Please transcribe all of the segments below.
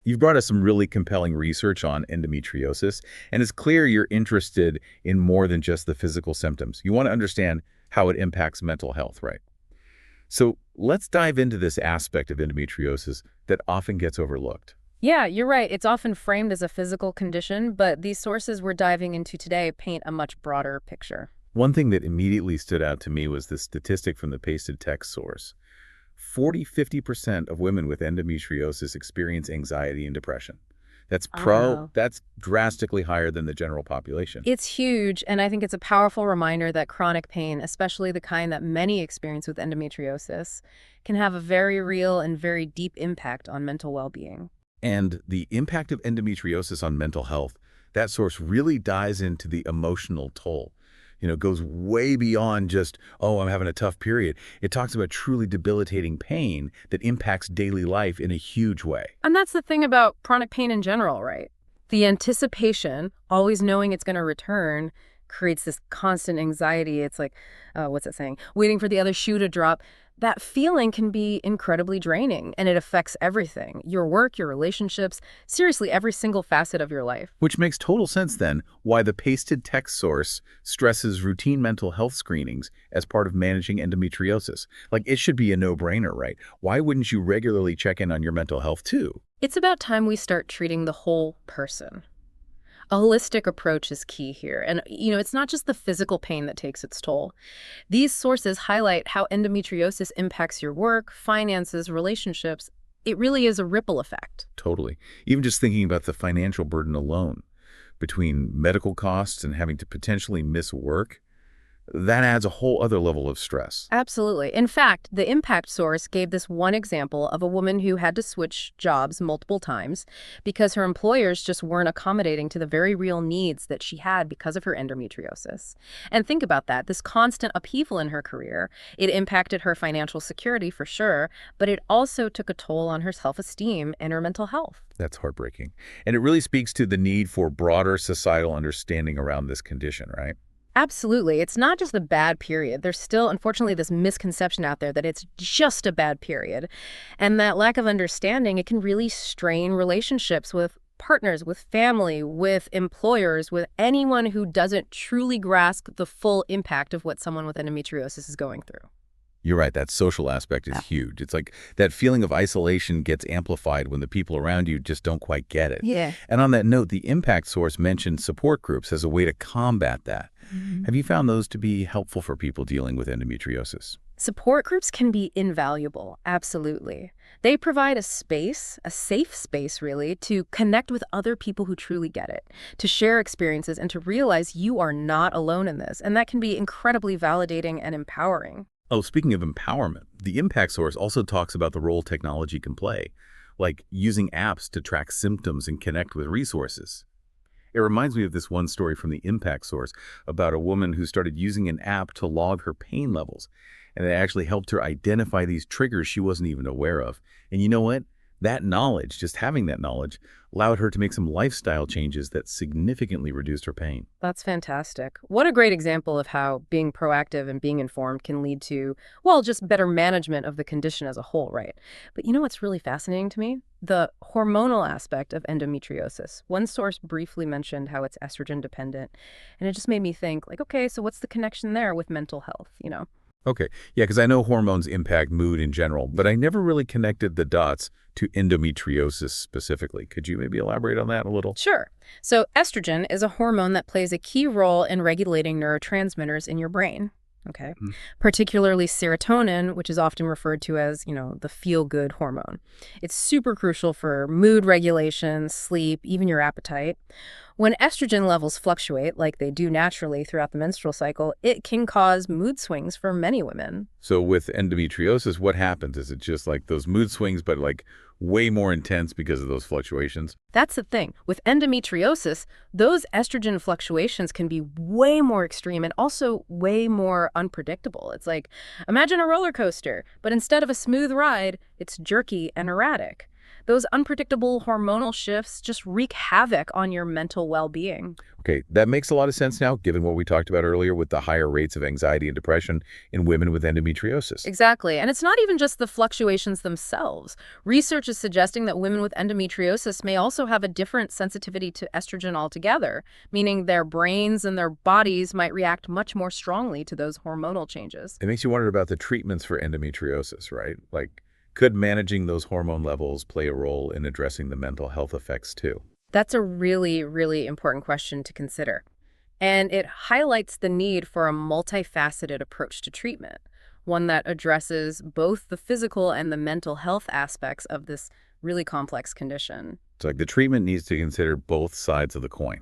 You've brought us some really compelling research on endometriosis, and it's clear you're interested in more than just the physical symptoms. You want to understand how it impacts mental health, right? So let's dive into this aspect of endometriosis that often gets overlooked. Yeah, you're right. It's often framed as a physical condition, but these sources we're diving into today paint a much broader picture. One thing that immediately stood out to me was this statistic from the pasted text source. 50% of women with endometriosis experience anxiety and depression. I know. That's drastically higher than the general population. It's huge, and I think it's a powerful reminder that chronic pain, especially the kind that many experience with endometriosis, can have a very real and very deep impact on mental well-being. And the impact of endometriosis on mental health, that source really dives into the emotional toll. Goes way beyond just, oh, I'm having a tough period. It talks about truly debilitating pain that impacts daily life in a huge way. And that's the thing about chronic pain in general, right? The anticipation, always knowing it's going to return, creates this constant anxiety. It's like, what's it saying? Waiting for the other shoe to drop. That feeling can be incredibly draining, and it affects everything. Your work, your relationships, seriously, every single facet of your life. Which makes total sense then why the pasted text source stresses routine mental health screenings as part of managing endometriosis. Like, it should be a no-brainer, right? Why wouldn't you regularly check in on your mental health too? It's about time we start treating the whole person. A holistic approach is key here. And, it's not just the physical pain that takes its toll. These sources highlight how endometriosis impacts your work, finances, relationships. It really is a ripple effect. Totally. Even just thinking about the financial burden alone, between medical costs and having to potentially miss work, that adds a whole other level of stress. Absolutely. In fact, the impact source gave this one example of a woman who had to switch jobs multiple times because her employers just weren't accommodating to the very real needs that she had because of her endometriosis. And think about that, this constant upheaval in her career, it impacted her financial security for sure, but it also took a toll on her self-esteem and her mental health. That's heartbreaking. And it really speaks to the need for broader societal understanding around this condition, right? Absolutely. It's not just a bad period. There's still, unfortunately, this misconception out there that it's just a bad period. And that lack of understanding, it can really strain relationships with partners, with family, with employers, with anyone who doesn't truly grasp the full impact of what someone with endometriosis is going through. You're right, that social aspect is huge. It's like that feeling of isolation gets amplified when the people around you just don't quite get it. Yeah. And on that note, the impact source mentioned support groups as a way to combat that. Have you found those to be helpful for people dealing with endometriosis? Support groups can be invaluable, absolutely. They provide a space, a safe space really, to connect with other people who truly get it, to share experiences and to realize you are not alone in this. And that can be incredibly validating and empowering. Oh, speaking of empowerment, the impact source also talks about the role technology can play, like using apps to track symptoms and connect with resources. It reminds me of this one story from the impact source about a woman who started using an app to log her pain levels, and it actually helped her identify these triggers she wasn't even aware of. And you know what? That knowledge, just having that knowledge, allowed her to make some lifestyle changes that significantly reduced her pain. That's fantastic. What a great example of how being proactive and being informed can lead to, well, just better management of the condition as a whole, right? But you know what's really fascinating to me? The hormonal aspect of endometriosis. One source briefly mentioned how it's estrogen dependent, and it just made me think, like, okay, so what's the connection there with mental health? Okay, yeah, because I know hormones impact mood in general, but I never really connected the dots to endometriosis specifically. Could you maybe elaborate on that a little? Sure. So estrogen is a hormone that plays a key role in regulating neurotransmitters in your brain. Okay. Mhm. Particularly serotonin, which is often referred to as, the feel-good hormone. It's super crucial for mood regulation, sleep, even your appetite. When estrogen levels fluctuate, like they do naturally throughout the menstrual cycle, it can cause mood swings for many women. So with endometriosis, what happens? Is it just like those mood swings, but like way more intense because of those fluctuations? That's the thing. With endometriosis, those estrogen fluctuations can be way more extreme and also way more unpredictable. It's like, imagine a roller coaster, but instead of a smooth ride, it's jerky and erratic. Those unpredictable hormonal shifts just wreak havoc on your mental well-being. Okay, that makes a lot of sense now, given what we talked about earlier with the higher rates of anxiety and depression in women with endometriosis. Exactly. And it's not even just the fluctuations themselves. Research is suggesting that women with endometriosis may also have a different sensitivity to estrogen altogether, meaning their brains and their bodies might react much more strongly to those hormonal changes. It makes you wonder about the treatments for endometriosis, right? Like, could managing those hormone levels play a role in addressing the mental health effects too? That's a really, really important question to consider. And it highlights the need for a multifaceted approach to treatment, one that addresses both the physical and the mental health aspects of this really complex condition. It's like the treatment needs to consider both sides of the coin,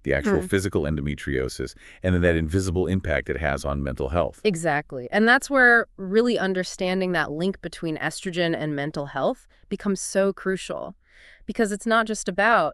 the actual Hmm. physical endometriosis and then that invisible impact it has on mental health. Exactly. And that's where really understanding that link between estrogen and mental health becomes so crucial. Because it's not just about,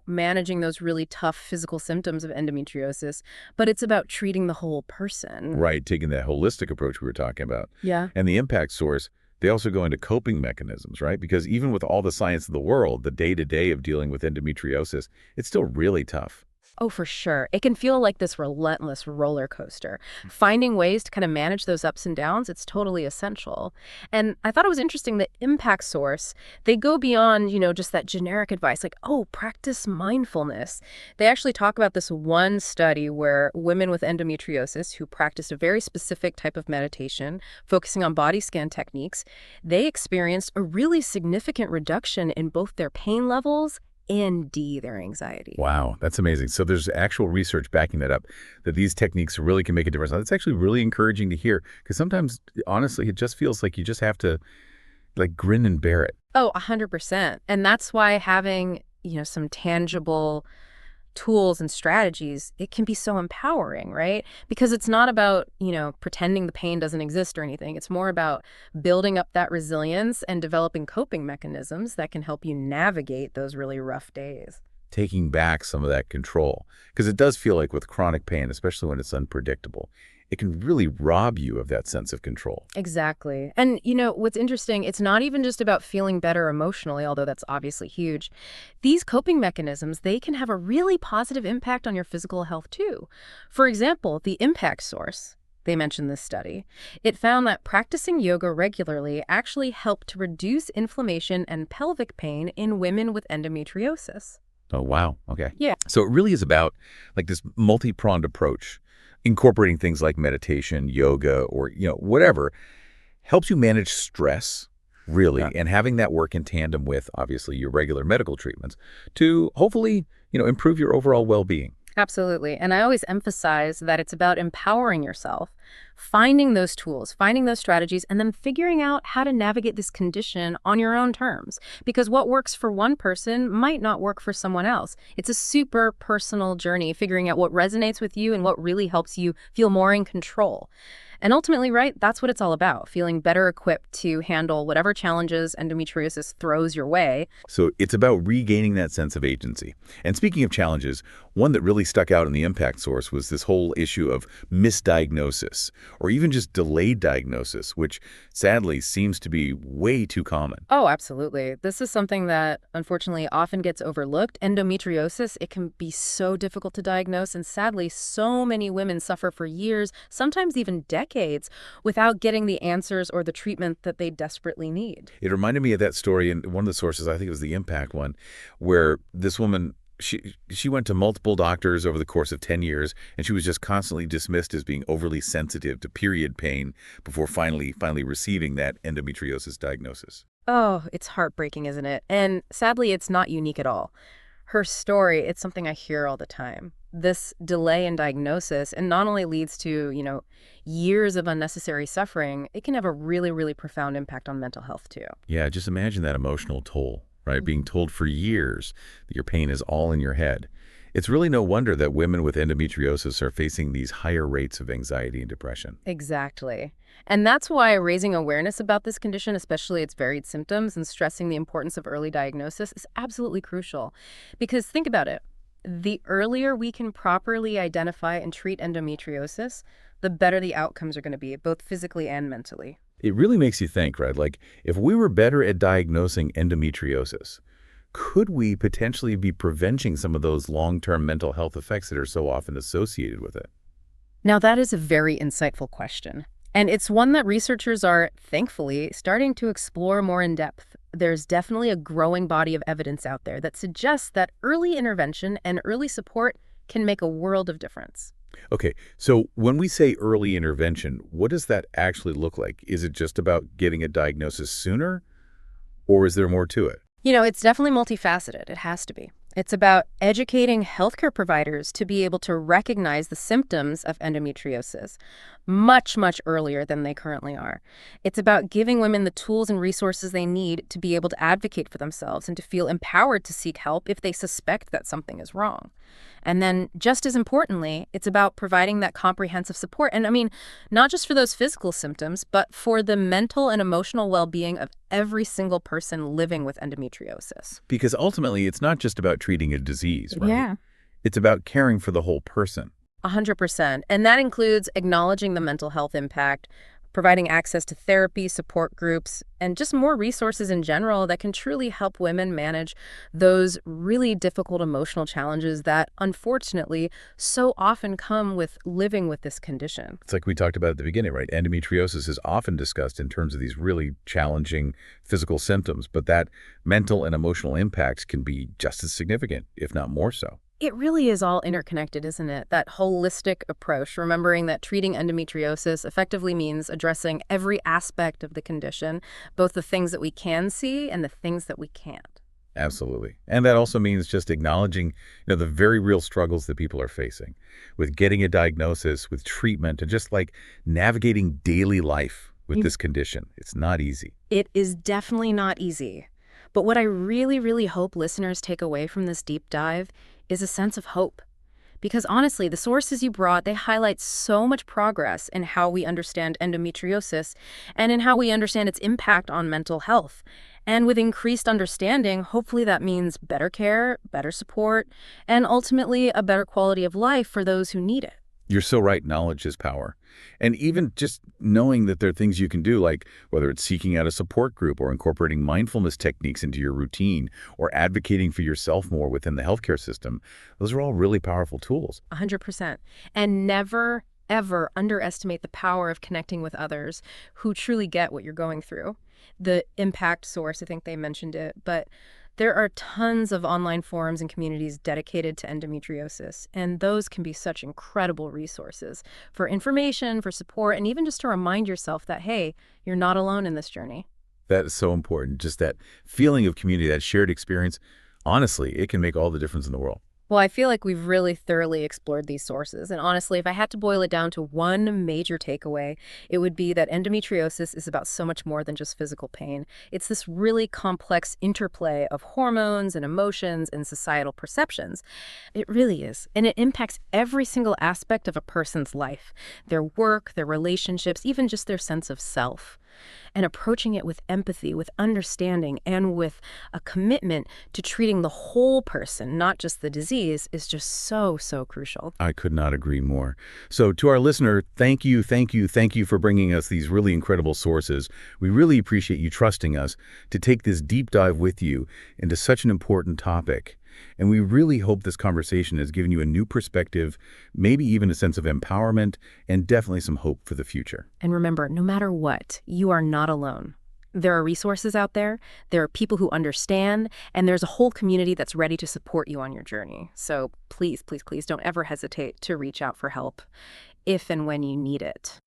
managing those really tough physical symptoms of endometriosis, but it's about treating the whole person. Right, taking that holistic approach we were talking about. Yeah. And the impact source, they also go into coping mechanisms, right? Because even with all the science of the world, the day-to-day of dealing with endometriosis, it's still really tough. Oh, for sure. It can feel like this relentless roller coaster. Finding ways to kind of manage those ups and downs, it's totally essential. And I thought it was interesting that Impact Source, they go beyond, just that generic advice like, oh, practice mindfulness. They actually talk about this one study where women with endometriosis who practiced a very specific type of meditation, focusing on body scan techniques, they experienced a really significant reduction in both their pain levels and their anxiety. Wow, that's amazing. So there's actual research backing that up, that these techniques really can make a difference. That's actually really encouraging to hear, because sometimes, honestly, it just feels like you just have to, like, grin and bear it. Oh, 100%. And that's why having, some tangible tools and strategies, it can be so empowering, right? Because it's not about, pretending the pain doesn't exist or anything. It's more about building up that resilience and developing coping mechanisms that can help you navigate those really rough days. Taking back some of that control. Because it does feel like with chronic pain, especially when it's unpredictable, it can really rob you of that sense of control. Exactly. And what's interesting, it's not even just about feeling better emotionally, although that's obviously huge. These coping mechanisms, they can have a really positive impact on your physical health too. For example, the Impact Source, they mentioned this study. It found that practicing yoga regularly actually helped to reduce inflammation and pelvic pain in women with endometriosis. Oh, wow. Okay. Yeah. So it really is about like this multi-pronged approach, incorporating things like meditation, yoga, or, whatever, helps you manage stress, really, Yeah. and having that work in tandem with, obviously, your regular medical treatments to hopefully, improve your overall well-being. Absolutely. And I always emphasize that it's about empowering yourself, finding those tools, finding those strategies, and then figuring out how to navigate this condition on your own terms. Because what works for one person might not work for someone else. It's a super personal journey, figuring out what resonates with you and what really helps you feel more in control. And ultimately, right, that's what it's all about, feeling better equipped to handle whatever challenges endometriosis throws your way. So it's about regaining that sense of agency. And speaking of challenges, one that really stuck out in the impact source was this whole issue of misdiagnosis or even just delayed diagnosis, which sadly seems to be way too common. Oh, absolutely. This is something that unfortunately often gets overlooked. Endometriosis, it can be so difficult to diagnose, and sadly, so many women suffer for years, sometimes even decades, without getting the answers or the treatment that they desperately need. It reminded me of that story in one of the sources, I think it was the impact one, where this woman, she went to multiple doctors over the course of 10 years, and she was just constantly dismissed as being overly sensitive to period pain before finally receiving that endometriosis diagnosis. Oh, it's heartbreaking, isn't it? And sadly, it's not unique at all. Her story, it's something I hear all the time. This delay in diagnosis, and not only leads to, years of unnecessary suffering, it can have a really, really profound impact on mental health too. Yeah, just imagine that emotional toll, right? Being told for years that your pain is all in your head. It's really no wonder that women with endometriosis are facing these higher rates of anxiety and depression. Exactly. And that's why raising awareness about this condition, especially its varied symptoms, and stressing the importance of early diagnosis is absolutely crucial. Because think about it. The earlier we can properly identify and treat endometriosis, the better the outcomes are going to be, both physically and mentally. It really makes you think, right? Like, if we were better at diagnosing endometriosis, could we potentially be preventing some of those long-term mental health effects that are so often associated with it? Now, that is a very insightful question. And it's one that researchers are, thankfully, starting to explore more in depth. There's definitely a growing body of evidence out there that suggests that early intervention and early support can make a world of difference. Okay, so when we say early intervention, what does that actually look like? Is it just about getting a diagnosis sooner, or is there more to it? It's definitely multifaceted. It has to be. It's about educating healthcare providers to be able to recognize the symptoms of endometriosis much, much earlier than they currently are. It's about giving women the tools and resources they need to be able to advocate for themselves and to feel empowered to seek help if they suspect that something is wrong. And then, just as importantly, it's about providing that comprehensive support. And I mean, not just for those physical symptoms, but for the mental and emotional well-being of every single person living with endometriosis. Because ultimately, it's not just about treating a disease, right? Yeah. It's about caring for the whole person. 100%. And that includes acknowledging the mental health impact, providing access to therapy, support groups, and just more resources in general that can truly help women manage those really difficult emotional challenges that unfortunately so often come with living with this condition. It's like we talked about at the beginning, right? Endometriosis is often discussed in terms of these really challenging physical symptoms, but that mental and emotional impacts can be just as significant, if not more so. It really is all interconnected, isn't it? That holistic approach, remembering that treating endometriosis effectively means addressing every aspect of the condition, both the things that we can see and the things that we can't. Absolutely. And that also means just acknowledging, the very real struggles that people are facing with getting a diagnosis, with treatment, and just like navigating daily life with this condition. It's not easy. It is definitely not easy. But what I really, really hope listeners take away from this deep dive is a sense of hope. Because honestly, the sources you brought, they highlight so much progress in how we understand endometriosis and in how we understand its impact on mental health. And with increased understanding, hopefully that means better care, better support, and ultimately a better quality of life for those who need it. You're so right. Knowledge is power. And even just knowing that there are things you can do, like whether it's seeking out a support group or incorporating mindfulness techniques into your routine or advocating for yourself more within the healthcare system, those are all really powerful tools. 100%. And never, ever underestimate the power of connecting with others who truly get what you're going through. The impact source, I think they mentioned it, but there are tons of online forums and communities dedicated to endometriosis, and those can be such incredible resources for information, for support, and even just to remind yourself that, hey, you're not alone in this journey. That is so important. Just that feeling of community, that shared experience, honestly, it can make all the difference in the world. Well, I feel like we've really thoroughly explored these sources. And honestly, if I had to boil it down to one major takeaway, it would be that endometriosis is about so much more than just physical pain. It's this really complex interplay of hormones and emotions and societal perceptions. It really is. And it impacts every single aspect of a person's life, their work, their relationships, even just their sense of self. And approaching it with empathy, with understanding, and with a commitment to treating the whole person, not just the disease, is just so, so crucial. I could not agree more. So to our listener, thank you, thank you, thank you for bringing us these really incredible sources. We really appreciate you trusting us to take this deep dive with you into such an important topic. And we really hope this conversation has given you a new perspective, maybe even a sense of empowerment, and definitely some hope for the future. And remember, no matter what, you are not alone. There are resources out there, there are people who understand, and there's a whole community that's ready to support you on your journey. So please, please, please don't ever hesitate to reach out for help if and when you need it.